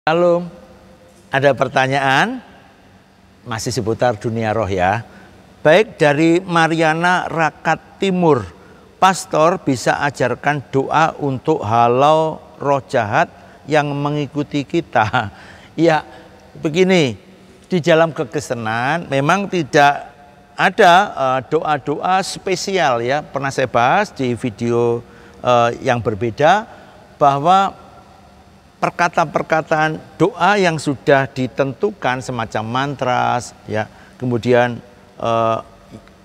Kalau ada pertanyaan masih seputar dunia roh ya. Baik dari Mariana Rakat Timur, pastor bisa ajarkan doa untuk halau roh jahat yang mengikuti kita. Ya, begini, di dalam kekristenan memang tidak ada doa-doa spesial ya. Pernah saya bahas di video yang berbeda bahwa perkataan-perkataan doa yang sudah ditentukan semacam mantras ya, kemudian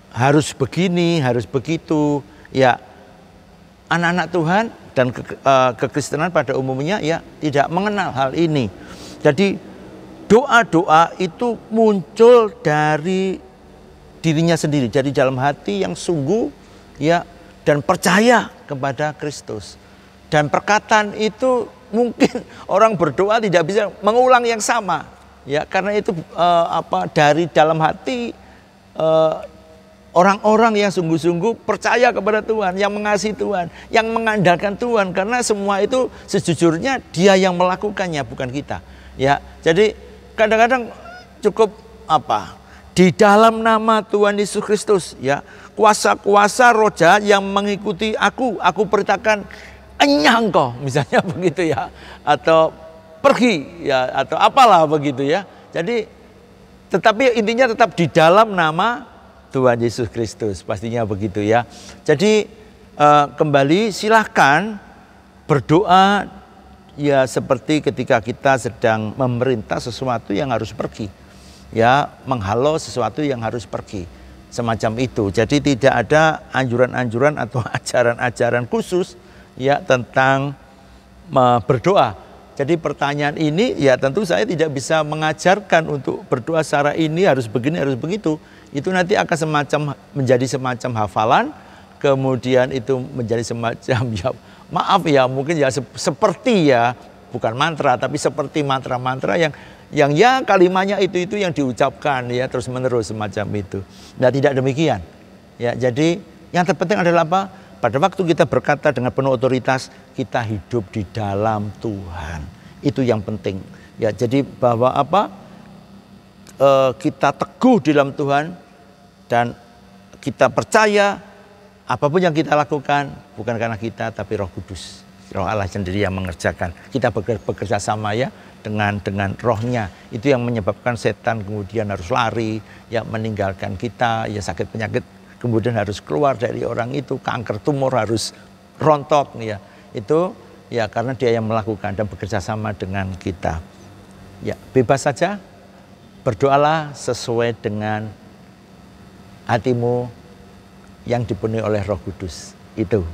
harus begini, harus begitu ya, anak-anak Tuhan dan kekristenan pada umumnya ya tidak mengenal hal ini. Jadi doa-doa itu muncul dari dirinya sendiri, dari dalam hati yang sungguh ya dan percaya kepada Kristus. Dan perkataan itu mungkin orang berdoa tidak bisa mengulang yang sama ya, karena itu dari dalam hati orang-orang yang sungguh-sungguh percaya kepada Tuhan, yang mengasihi Tuhan, yang mengandalkan Tuhan, karena semua itu sejujurnya Dia yang melakukannya, bukan kita ya. Jadi kadang-kadang cukup di dalam nama Tuhan Yesus Kristus ya, kuasa-kuasa roh jahat yang mengikuti aku perintahkan enyah engkau, misalnya begitu ya, atau pergi ya, atau apalah begitu ya. Jadi tetapi intinya tetap di dalam nama Tuhan Yesus Kristus, pastinya begitu ya. Jadi kembali silahkan berdoa ya, seperti ketika kita sedang memerintah sesuatu yang harus pergi ya, menghalau sesuatu yang harus pergi, semacam itu. Jadi tidak ada anjuran-anjuran atau ajaran-ajaran khusus ya tentang berdoa. Jadi pertanyaan ini ya tentu saya tidak bisa mengajarkan untuk berdoa secara ini harus begini, harus begitu. Itu nanti akan menjadi semacam hafalan, kemudian itu menjadi semacam ya maaf ya, mungkin ya seperti ya, bukan mantra tapi seperti mantra-mantra yang ya kalimatnya itu yang diucapkan ya terus menerus semacam itu. Nah, tidak demikian. Ya, jadi yang terpenting adalah apa? Pada waktu kita berkata dengan penuh otoritas, kita hidup di dalam Tuhan. Itu yang penting. Ya, jadi bahwa kita teguh di dalam Tuhan dan kita percaya apapun yang kita lakukan bukan karena kita tapi Roh Kudus. Roh Allah sendiri yang mengerjakan. Kita bekerja sama ya dengan rohnya. Itu yang menyebabkan setan kemudian harus lari, ya meninggalkan kita, ya sakit penyakit kemudian harus keluar dari orang itu, kanker tumor harus rontok ya. Itu ya karena Dia yang melakukan dan bekerja sama dengan kita. Ya, bebas saja. Berdoalah sesuai dengan hatimu yang dipenuhi oleh Roh Kudus. Itu.